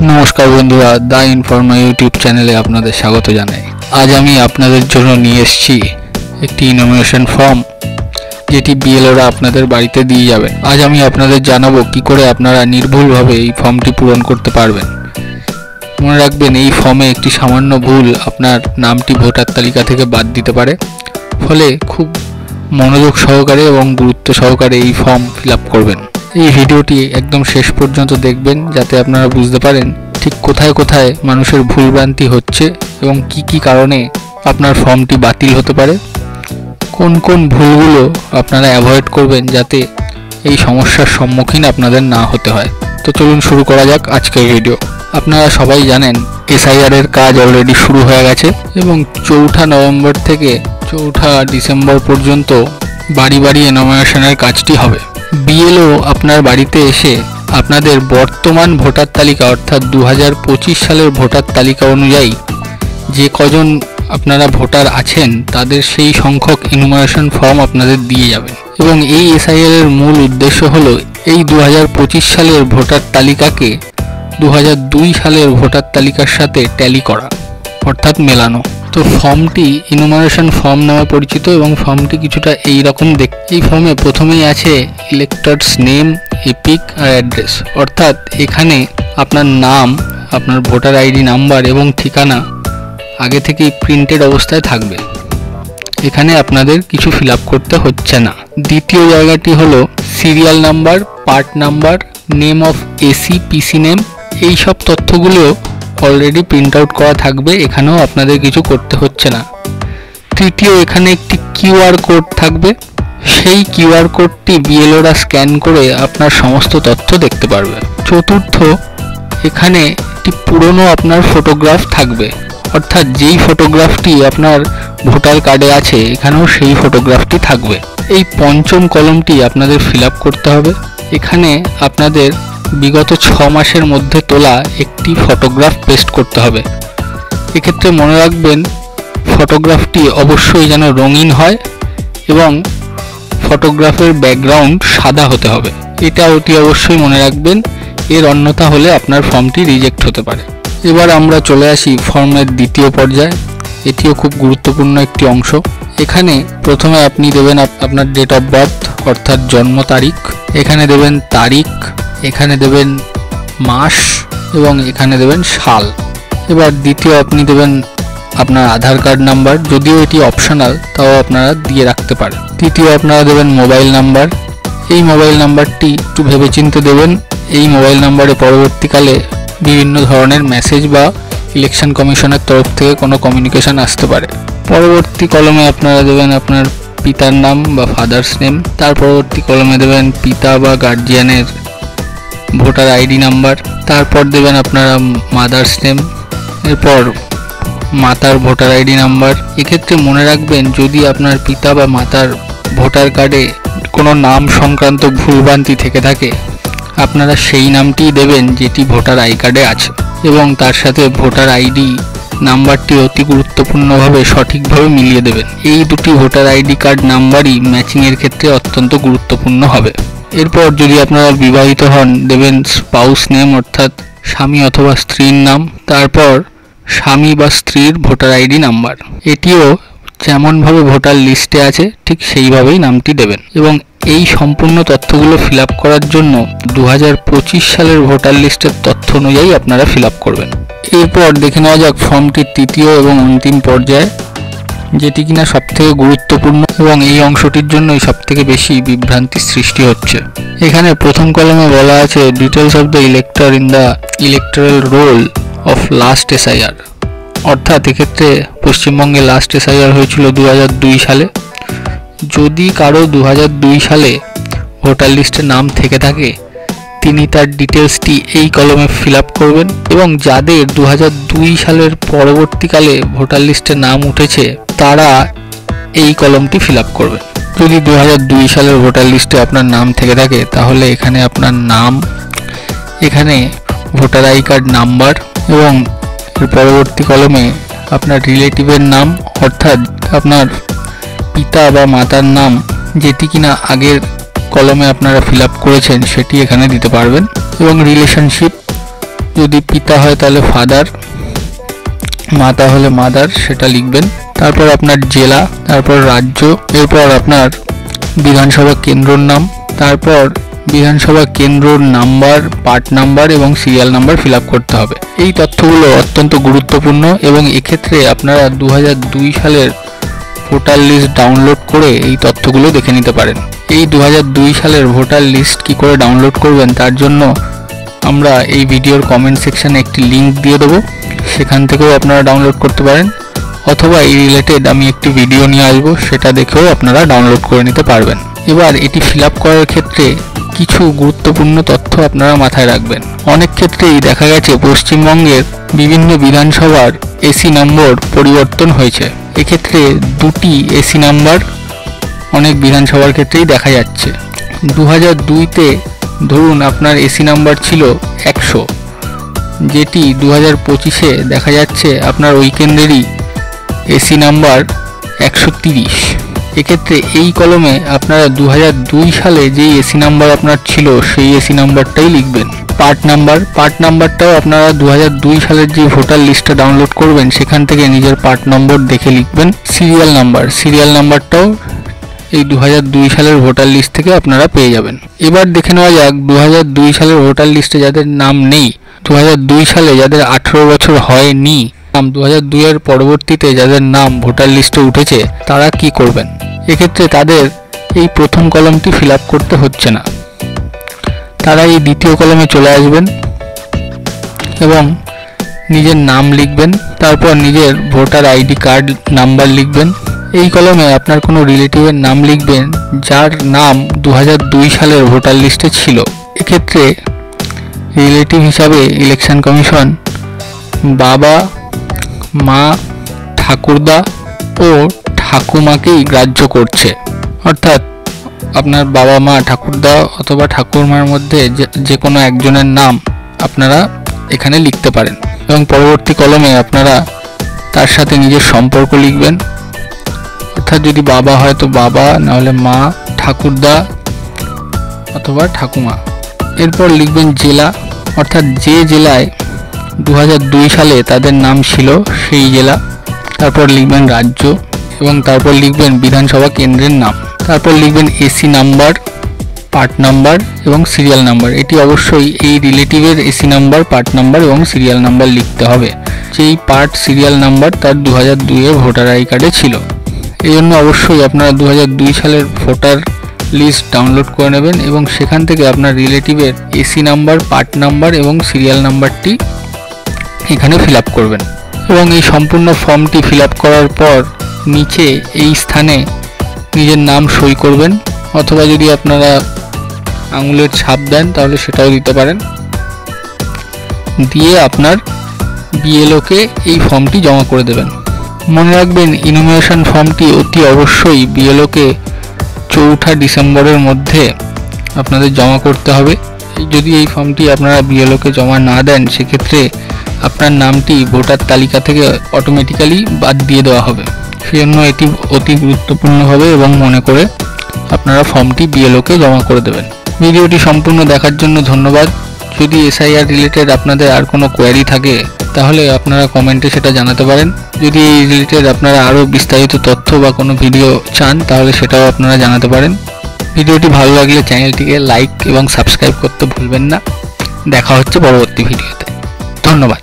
নমস্কার বন্ধুরা, দা informer YouTube চ্যানেলে আপনাদের স্বাগত জানাই। আজ আমি আপনাদের জন্য নিয়ে এসেছি একটি ইনোমিনেশন ফর্ম, যেটি বিএলওরা আপনাদের বাড়িতে দিয়ে যাবে। আজ আমি আপনাদের জানাবো কি করে আপনারা নির্ভুলভাবে এই ফর্মটি পূরণ করতে পারবেন। মনে রাখবেন, এই ফর্মে একটি সামান্য ভুল আপনার নামটি ভোটার তালিকা থেকে বাদ দিতে পারে। ফলে খুব মনোযোগ সহকারে এবং গুরুত্ব সহকারে এই ফর্ম ফিল আপ করবেন। এই ভিডিওটি একদম শেষ পর্যন্ত দেখবেন, যাতে আপনারা বুঝতে পারেন ঠিক কোথায় কোথায় মানুষের ভুলভ্রান্তি হচ্ছে এবং কি কি কারণে আপনার ফর্মটি বাতিল হতে পারে, কোন কোন ভুলগুলো আপনারা অ্যাভয়েড করবেন যাতে এই সমস্যার সম্মুখীন আপনাদের না হতে হয়। তো চলুন শুরু করা যাক আজকের ভিডিও। আপনারা সবাই জানেন এসআইআর এর কাজ অলরেডি শুরু হয়ে গেছে এবং 4 নভেম্বর থেকে 4 ডিসেম্বর পর্যন্ত বাড়ি বাড়ি এনোমিনেশনের কাজটি হবে। বিএলও আপনার বাড়িতে এসে আপনাদের বর্তমান ভোটার তালিকা অর্থাৎ 2025 সালের ভোটার তালিকা অনুযায়ী যে কজন আপনারা ভোটার আছেন তাদের সেই সংখ্যক এনুমারেশন ফর্ম আপনাদের দিয়ে যাবেন। এবং এই এসআইআর এর মূল উদ্দেশ্য হলো এই 2025 সালের ভোটার তালিকাকে 2002 সালের ভোটার তালিকার সাথে ট্যালি করা, অর্থাৎ মেলানো। তো ফর্মটি ইনুমারেশন ফর্ম নামে পরিচিত এবং ফর্মটি কিছুটা এই রকম দেখতে। এই ফর্মে প্রথমেই আছে ইলেক্টরস নেম, এপিক আর অ্যাড্রেস, অর্থাৎ এখানে আপনার নাম, আপনার ভোটার আইডি নাম্বার এবং ঠিকানা আগে থেকেই প্রিন্টেড অবস্থায় থাকবে। এখানে আপনাদের কিছু ফিল আপ করতে হচ্ছে না। দ্বিতীয় জায়গাটি হলো serial number, part number, name of AC, PC name. এই সব তথ্যগুলো অলরেডি প্রিন্ট আউট করা থাকবে, এখানেও আপনাদের কিছু করতে হচ্ছে না। তৃতীয়, এখানে একটি কিউআর কোড থাকবে। সেই কিউআর কোডটি বিএলওরা স্ক্যান করে আপনার সমস্ত তথ্য দেখতে পারবে। চতুর্থ, এখানে একটি পুরনো আপনার ফটোগ্রাফ থাকবে, অর্থাৎ যেই ফটোগ্রাফটি আপনার ভোটার কার্ডে আছে এখানেও সেই ফটোগ্রাফটি থাকবে। এই পঞ্চম কলমটি আপনাদের ফিল আপ করতে হবে। এখানে আপনাদের বিগত 6 মাসের মধ্যে তোলা একটি ফটোগ্রাফ পেস্ট করতে হবে। এক্ষেত্রে মনে রাখবেন ফটোগ্রাফটি অবশ্যই যেন রঙিন হয় এবং ফটোগ্রাফের ব্যাকগ্রাউন্ড সাদা হতে হবে। এটা অতি অবশ্যই মনে রাখবেন, এর অন্যথা হলে আপনার ফর্মটি রিজেক্ট হতে পারে। এবার আমরা চলে আসি ফর্মের দ্বিতীয় পর্যায়ে। এটিও খুব গুরুত্বপূর্ণ একটি অংশ। এখানে প্রথমে আপনি দেবেন আপনার ডেট অফ বার্থ অর্থাৎ জন্ম তারিখ, এখানে দেবেন তারিখ, এখানে দেবেন মাস এবং এখানে দেবেন সাল। এবার দ্বিতীয় আপনি দেবেন আপনার আধার কার্ড নাম্বার, যদিও এটি অপশনাল তাও আপনারা দিয়ে রাখতে পারেন। তৃতীয় আপনারা দেবেন মোবাইল নাম্বার। এই মোবাইল নাম্বারটি একটু ভেবেচিন্তে দেবেন। এই মোবাইল নাম্বারে পরবর্তীকালে বিভিন্ন ধরনের মেসেজ বা ইলেকশন কমিশনের তরফ থেকে কোনো কমিউনিকেশন আসতে পারে। পরবর্তী কলমে আপনারা দেবেন আপনার পিতার নাম বা ফাদার্স নেম। তার পরবর্তী কলমে দেবেন পিতা বা গার্জিয়ানের ভোটার আইডি নাম্বার। তারপর দেবেন আপনারা মাদার্স নেম, এরপর মাতার ভোটার আইডি নাম্বার। এক্ষেত্রে মনে রাখবেন যদি আপনার পিতা বা মাতার ভোটার কার্ডে কোনো নাম সংক্রান্ত ভুলভ্রান্তি থেকে থাকে আপনারা সেই নামটিই দেবেন যেটি ভোটার আই কার্ডে আছে এবং তার সাথে ভোটার আইডি নাম্বারটি অতি গুরুত্বপূর্ণভাবে সঠিকভাবে মিলিয়ে দেবেন। এই দুটি ভোটার আইডি কার্ড নাম্বারই ম্যাচিংয়ের ক্ষেত্রে অত্যন্ত গুরুত্বপূর্ণ হবে। এরপর যদি আপনারা বিবাহিত হন দেবেন স্পাউস নেম অর্থাৎ স্বামী অথবা স্ত্রীর নাম, তারপর স্বামী বা স্ত্রীর ভোটার আইডি নাম্বার। এটিও যেমনভাবে ভোটার লিস্টে আছে ঠিক সেইভাবেই নামটি দেবেন এবং এই সম্পূর্ণ তথ্যগুলো ফিল আপ করার জন্য 2025 সালের ভোটার লিস্টের তথ্য অনুযায়ী আপনারা ফিল আপ করবেন। এরপর দেখে নেওয়া যাক ফর্মটির তৃতীয় এবং অন্তিম পর্যায়ে, যেটি কিনা সবথেকে গুরুত্বপূর্ণ এবং এই অংশটির জন্যই সবথেকে বেশি বিভ্রান্তির সৃষ্টি হচ্ছে। এখানে প্রথম কলমে বলা আছে details of the elector in the electoral role of last SIR, অর্থাৎ এক্ষেত্রে পশ্চিমবঙ্গে লাস্ট এসআইআর হয়েছিল 2002 সালে। যদি কারো 2002 সালে ভোটার লিস্টে নাম থেকে থাকে তিনি তার ডিটেলসটি এই কলমে ফিল আপ করবেন এবং যাদের 2002 সালের পরবর্তীকালে ভোটার লিস্টে নাম উঠেছে তারা এই কলমটি ফিল আপ করবেন। যদি 2002 সালের ভোটার লিস্টে আপনার নাম থেকে থাকে তাহলে এখানে আপনার নাম, এখানে ভোটার আই কার্ড নাম্বার এবং এর পরবর্তী কলমে আপনার রিলেটিভের নাম অর্থাৎ আপনার পিতা বা মাতার নাম যেটি কিনা আগের কলমে আপনারা ফিল আপ করেছেন সেটি এখানে দিতে পারবেন এবং রিলেশনশিপ যদি পিতা হয় তাহলে ফাদার, মাতা হলে মাদার, সেটা লিখবেন। তারপর আপনার জেলা, তারপর রাজ্য, এরপর আপনার বিধানসভা কেন্দ্রর নাম, তারপর বিধানসভা কেন্দ্রর নাম্বার, পার্ট নাম্বার এবং সিরিয়াল নাম্বার ফিল আপ করতে হবে। এই তথ্যগুলো অত্যন্ত গুরুত্বপূর্ণ এবং এক্ষেত্রে আপনারা 2002 সালের ভোটার লিস্ট ডাউনলোড করে এই তথ্যগুলো দেখে নিতে পারেন। এই 2002 সালের ভোটার লিস্ট কি করে ডাউনলোড করবেন তার জন্য আমরা এই ভিডিওর কমেন্ট সেকশনে একটি লিঙ্ক দিয়ে দেবো, সেখান থেকেও আপনারা ডাউনলোড করতে পারেন, অথবা এই রিলেটেড আমি একটি ভিডিও নিয়ে আসবো, সেটা দেখেও আপনারা ডাউনলোড করে নিতে পারবেন। এবার এটি ফিল আপ করার ক্ষেত্রে কিছু গুরুত্বপূর্ণ তথ্য আপনারা মাথায় রাখবেন। অনেক ক্ষেত্রেই দেখা গেছে পশ্চিমবঙ্গের বিভিন্ন বিধানসভার এসি নম্বর পরিবর্তন হয়েছে। এক্ষেত্রে 2টি এসি নাম্বার অনেক বিধানসভার ক্ষেত্রেই দেখা যাচ্ছে। 2002-তে ধরুন আপনার এসি নাম্বার ছিল 100, যেটি 2025-এ দেখা যাচ্ছে আপনার ওই কেন্দ্রেরই এসি নাম্বার 130। এক্ষেত্রে এই কলমে আপনারা 2002 সালে যেই এসি নাম্বার আপনার ছিল সেই এসি নাম্বারটাই লিখবেন। পার্ট নাম্বারটাও আপনারা 2002 সালের যে ভোটার লিস্টটা ডাউনলোড করবেন সেখান থেকে নিজের পার্ট নম্বর দেখে লিখবেন। সিরিয়াল নাম্বারটাও এই 2002 সালের ভোটার লিস্ট থেকে আপনারা পেয়ে যাবেন। এবার দেখে নেওয়া যাক 2002 সালের ভোটার লিস্টে যাদের নাম নেই, 2002 সালে যাদের 18 বছর হয়নি, 2002 এর পরবর্তীতে যাদের নাম ভোটার লিস্টে উঠেছে তারা কি করবেন। এক্ষেত্রে তাদের এই প্রথম কলমটি ফিল আপ করতে হচ্ছে না, তারা এই দ্বিতীয় কলমে চলে আসবেন এবং নিজের নাম লিখবেন, তারপর নিজের ভোটার আইডি কার্ড নাম্বার লিখবেন। এই কলমে আপনার কোনো রিলেটিভের নাম লিখবেন যার নাম 2002 সালের ভোটার লিস্টে ছিল। এক্ষেত্রে রিলেটিভ হিসাবে ইলেকশন কমিশন বাবা, মা, ঠাকুরদা ও ঠাকুমাকেই গ্রাহ্য করছে, অর্থাৎ আপনার বাবা, মা, ঠাকুরদা অথবা ঠাকুরমার মধ্যে যে কোনো একজনের নাম আপনারা এখানে লিখতে পারেন এবং পরবর্তী কলমে আপনারা তার সাথে নিজের সম্পর্ক লিখবেন, অর্থাৎ যদি বাবা হয় তো বাবা, নাহলে মা, ঠাকুরদা অথবা ঠাকুমা। এরপর লিখবেন জেলা, অর্থাৎ যে জেলায় 2002 সালে তাদের নাম ছিল সেই জেলা। তারপর লিখবেন রাজ্য এবং তারপর লিখবেন বিধানসভা কেন্দ্রের নাম। তারপর লিখবেন এসি নাম্বার, পার্ট নাম্বার এবং সিরিয়াল নাম্বার। এটি অবশ্যই এই রিলেটিভের এসি নাম্বার, পার্ট নাম্বার এবং সিরিয়াল নাম্বার লিখতে হবে, যেই পার্ট সিরিয়াল নাম্বার তার 2002 এর ভোটার আই কার্ডে ছিল। এই জন্য অবশ্যই আপনারা 2002 সালের ভোটার লিস্ট ডাউনলোড করে নেবেন এবং সেখান থেকে আপনার রিলেটিভের এসি নাম্বার, পার্ট নাম্বার এবং সিরিয়াল নাম্বারটি এখানে ফিল আপ করবেন এবং এই সম্পূর্ণ ফর্মটি ফিল আপ করার পর নিচে এই স্থানে নিজের নাম সই করবেন, অথবা যদি আপনারা আঙুলের ছাপ দেন তাহলে সেটাও দিতে পারেন। দিয়ে আপনার বিএলওকে এই ফর্মটি জমা করে দেবেন। মনে রাখবেন ইনুমিনেশন ফর্মটি অতি অবশ্যই বিএলওকে 4 ডিসেম্বরের মধ্যে আপনাদের জমা করতে হবে। যদি এই ফর্মটি আপনারা বিএলওকে জমা না দেন সেক্ষেত্রে আপনার নামটি ভোটার তালিকা থেকে অটোমেটিক্যালি বাদ দিয়ে দেওয়া হবে। সেজন্য এটি অতি গুরুত্বপূর্ণ হবে এবং মনে করে আপনারা ফর্মটি বিএলওকে জমা করে দেবেন। ভিডিওটি সম্পূর্ণ দেখার জন্য ধন্যবাদ। যদি এসআইআর রিলেটেড আপনাদের আর কোনো কোয়ারি থাকে তাহলে আপনারা কমেন্টে সেটা জানাতে পারেন। যদি এই রিলেটেড আপনারা আরও বিস্তারিত তথ্য বা কোনো ভিডিও চান তাহলে সেটাও আপনারা জানাতে পারেন। ভিডিওটি ভালো লাগলে চ্যানেলটিকে লাইক এবং সাবস্ক্রাইব করতে ভুলবেন না। দেখা হচ্ছে পরবর্তী ভিডিওতে। ধন্যবাদ।